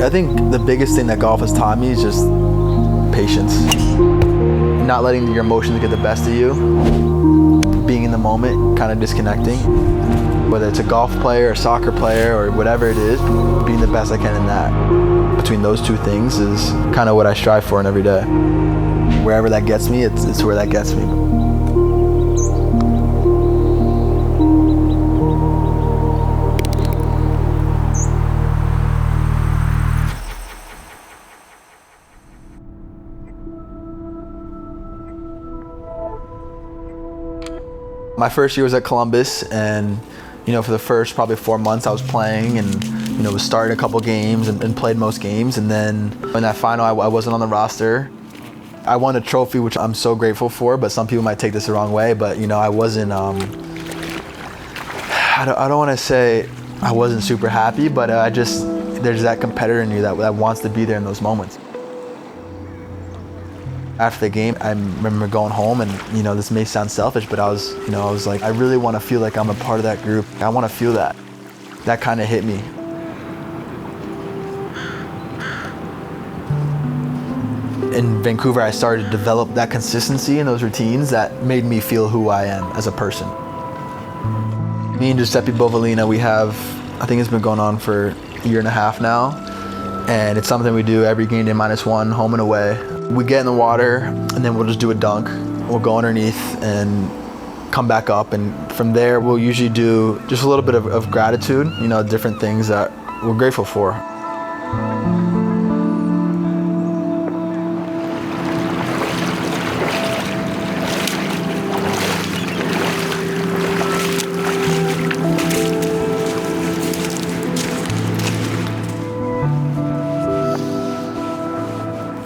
I think the biggest thing that golf has taught me is just patience. Not letting your emotions get the best of you. Being in the moment, kind of disconnecting. Whether it's a golf player, a soccer player, or whatever it is, being the best I can in that. Between those two things is kind of what I strive for in every day. Wherever that gets me, it's where that gets me. My first year was at Columbus, and for the first probably 4 months I was playing and was starting a couple games and played most games, and then in that final I wasn't on the roster. I won a trophy, which I'm so grateful for, but some people might take this the wrong way, but I wasn't, I don't want to say I wasn't super happy, but there's that competitor in you that wants to be there in those moments. After the game, I remember going home and, this may sound selfish, but I was like, I really want to feel like I'm a part of that group. I want to feel that. That kind of hit me. In Vancouver, I started to develop that consistency and those routines that made me feel who I am as a person. Me and Giuseppe Bovalina, we have, I think it's been going on for a year and a half now, and it's something we do every game day -1, home and away. We get in the water and then we'll just do a dunk. We'll go underneath and come back up, and from there we'll usually do just a little bit of gratitude, different things that we're grateful for.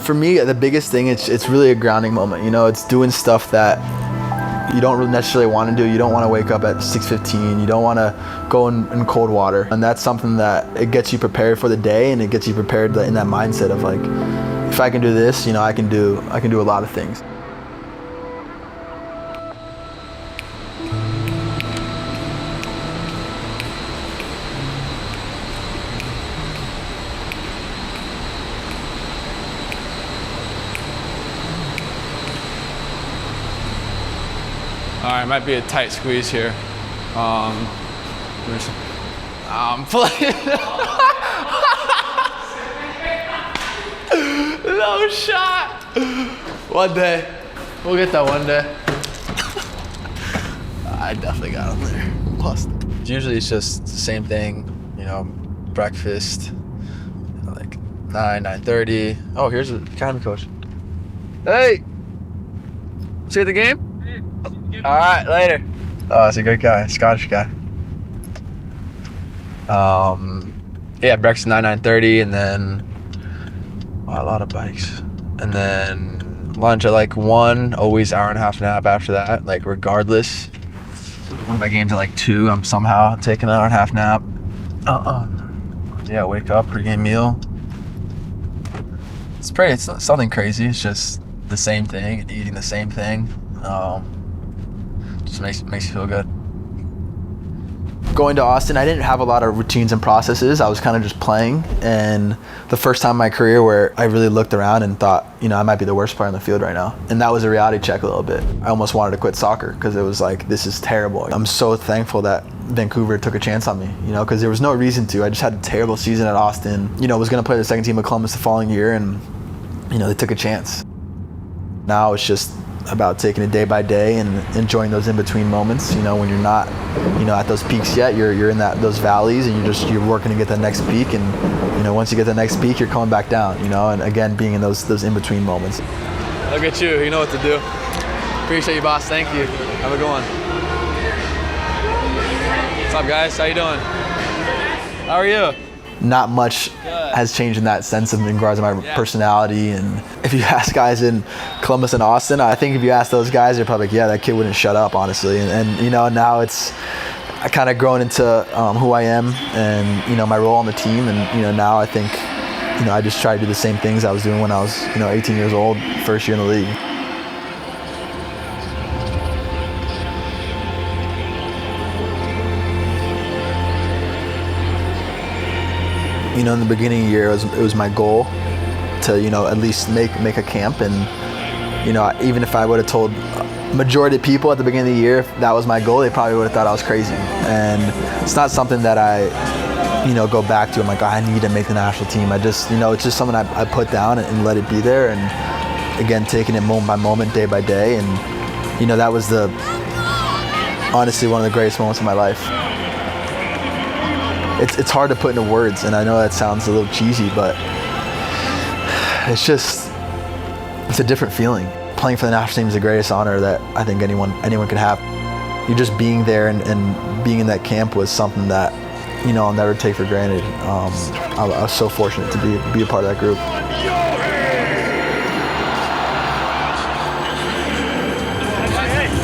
For me, the biggest thing, it's really a grounding moment. It's doing stuff that you don't really necessarily want to do. You don't want to wake up at 6:15. You don't want to go in cold water. And that's something that it gets you prepared for the day, and it gets you prepared in that mindset of like, if I can do this, I can do a lot of things. All right, might be a tight squeeze here. I'm playing. No shot. One day, we'll get that one day. I definitely got him there. Lost. Usually it's just the same thing, breakfast, like 9:30. Oh, here's the academy coach. Hey, see you at the game? All right, later. Oh, he's a good guy, Scottish guy. Yeah, breakfast 9:30, and then a lot of bikes, and then lunch at like 1. Always hour and a half nap after that, like regardless. When my game's at like 2, I'm somehow taking an hour and a half nap. Yeah, wake up, pregame meal. It's something crazy. It's just the same thing and eating the same thing. Just makes you feel good. Going to Austin, I didn't have a lot of routines and processes. I was kind of just playing, and the first time in my career where I really looked around and thought, I might be the worst player on the field right now. And that was a reality check a little bit. I almost wanted to quit soccer because it was like, this is terrible. I'm so thankful that Vancouver took a chance on me, because there was no reason to. I just had a terrible season at Austin. Was going to play the second team of Columbus the following year, and they took a chance. Now it's just about taking it day by day and enjoying those in-between moments. When you're not, at those peaks yet, you're in those valleys, and you're working to get the next peak. And once you get the next peak, you're coming back down. And again, being in those in-between moments. Look at you. You know what to do. Appreciate you, boss. Thank you. Have a good one. What's up, guys? How you doing? How are you? Not much has changed in that sense in regards to my personality. And if you ask guys in Columbus and Austin, I think if you ask those guys, they're probably like, yeah, that kid wouldn't shut up, honestly. And now I kind of grown into who I am and, my role on the team. And, now I think, I just try to do the same things I was doing when I was, 18 years old, first year in the league. You know, in the beginning of the year, it was my goal to, you know, at least make a camp. And, you know, even if I would have told majority of people at the beginning of the year if that was my goal, they probably would have thought I was crazy. And it's not something that I, you know, go back to. I'm like, oh, I need to make the national team. I just, you know, it's just something I put down and let it be there. And again, taking it moment by moment, day by day. And, you know, that was honestly one of the greatest moments of my life. It's hard to put into words, and I know that sounds a little cheesy, but it's a different feeling. Playing for the national team is the greatest honor that I think anyone could have. You just being there and being in that camp was something that, you know, I'll never take for granted. I was so fortunate to be a part of that group.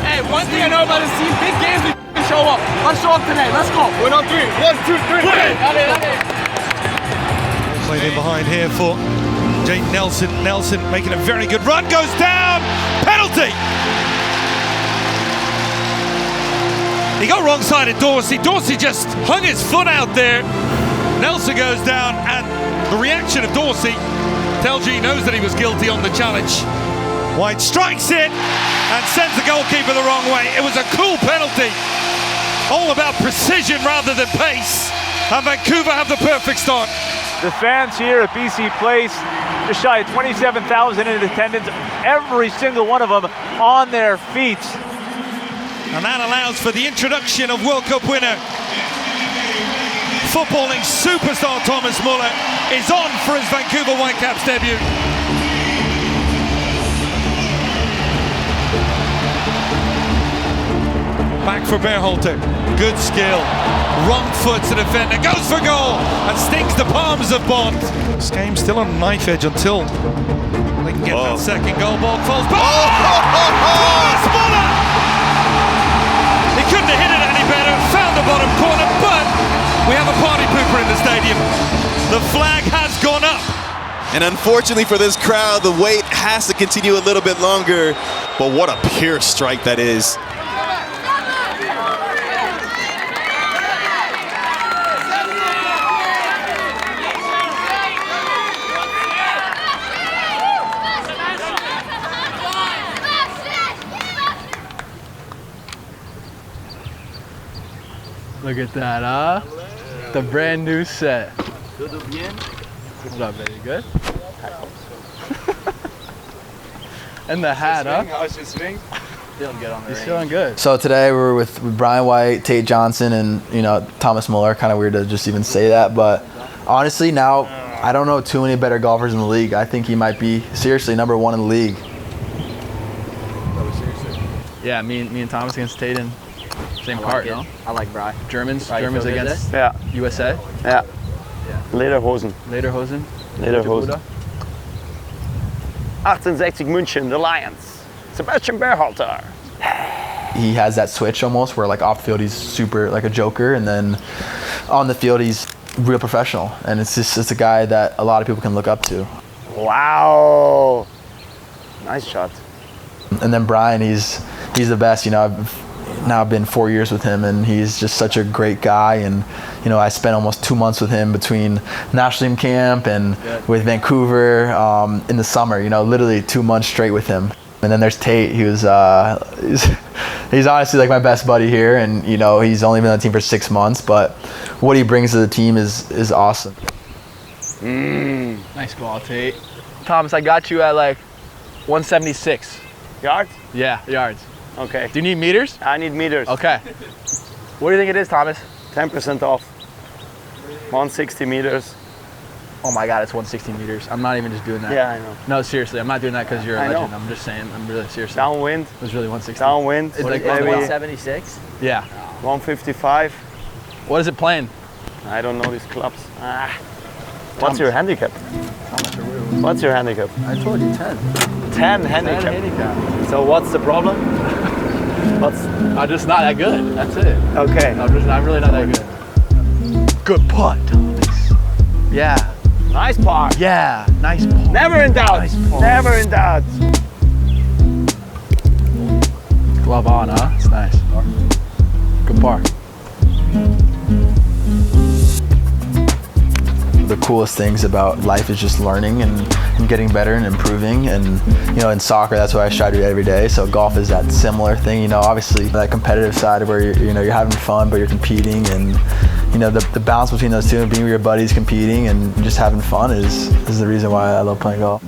Hey, one thing I know about this team, big games we show up. Let's show up today. Let's go. Win on 3. 1, 2, 3. Played in behind here for Jake Nelson. Nelson making a very good run, goes down, penalty! He got wrong-sided Dorsey. Dorsey just hung his foot out there. Nelson goes down, and the reaction of Dorsey tells you he knows that he was guilty on the challenge. White strikes it and sends the goalkeeper the wrong way. It was a cool penalty. All about precision rather than pace. And Vancouver have the perfect start. The fans here at BC Place, just shy of 27,000 in attendance, every single one of them on their feet. And that allows for the introduction of World Cup winner, footballing superstar Thomas Müller is on for his Vancouver Whitecaps debut. Back for Berhalter, good skill, wrong foot to defender, goes for goal and stings the palms of Bond. This game's still on a knife edge until they can get that second goal. Ball falls. Thomas Müller! He couldn't have hit it any better, found the bottom corner, but we have a party pooper in the stadium. The flag has gone up. And unfortunately for this crowd, the wait has to continue a little bit longer, but what a pure strike that is. Look at that, huh? The brand new set. What up, baby? Good? And the hat, huh? How's your swing? Feeling good on the range. He's feeling good. So today we're with Brian White, Tate Johnson, and, you know, Thomas Müller. Kind of weird to just even say that, but honestly now I don't know too many better golfers in the league. I think he might be seriously #1 in the league. Yeah, me and Thomas against Tate in same cart, no? I like Bry. Germans Bry, against USA. Ja. Lederhosen. 1860 München, the Lions. Sebastian Berhalter. He has that switch almost where, like, off the field he's super like a joker, and then on the field he's real professional, and it's a guy that a lot of people can look up to. Wow. Nice shot. And then Brian, he's the best. You know, I've now been 4 years with him, and he's just such a great guy. And, you know, I spent almost 2 months with him between national team camp and with Vancouver in the summer. You know, literally 2 months straight with him. And then there's Tate, who's he's honestly like my best buddy here, and, you know, he's only been on the team for 6 months, but what he brings to the team is awesome. Nice ball, Tate. Thomas, I got you at like 176. Yards? Yeah, yards. Okay. Do you need meters? I need meters. Okay. What do you think it is, Thomas? 10% off. 160 meters. Oh my God, it's 160 meters. I'm not even just doing that. Yeah, I know. No, seriously, I'm not doing that because you're a I know. legend. I'm just saying, I'm really seriously. Downwind. It was really 160. Downwind. It's like maybe 176? Yeah. 155. What is it playing? I don't know these clubs. What's your handicap? What's your handicap? I told you 10. 10 handicap. So what's the problem? I'm just not that good. That's it. Okay. I'm really not that good. Good putt, Thomas. Yeah. Nice par. Yeah. Nice putt. Never in doubt. Nice putt. Never in doubt. Glove on, huh? It's nice. Good par. the coolest things about life is just learning and getting better and improving. And you know, in soccer, that's what I try to do every day. So golf is that similar thing. You know, obviously that competitive side where you're having fun, but you're competing, and you know, the balance between those two and being with your buddies competing and just having fun is the reason why I love playing golf.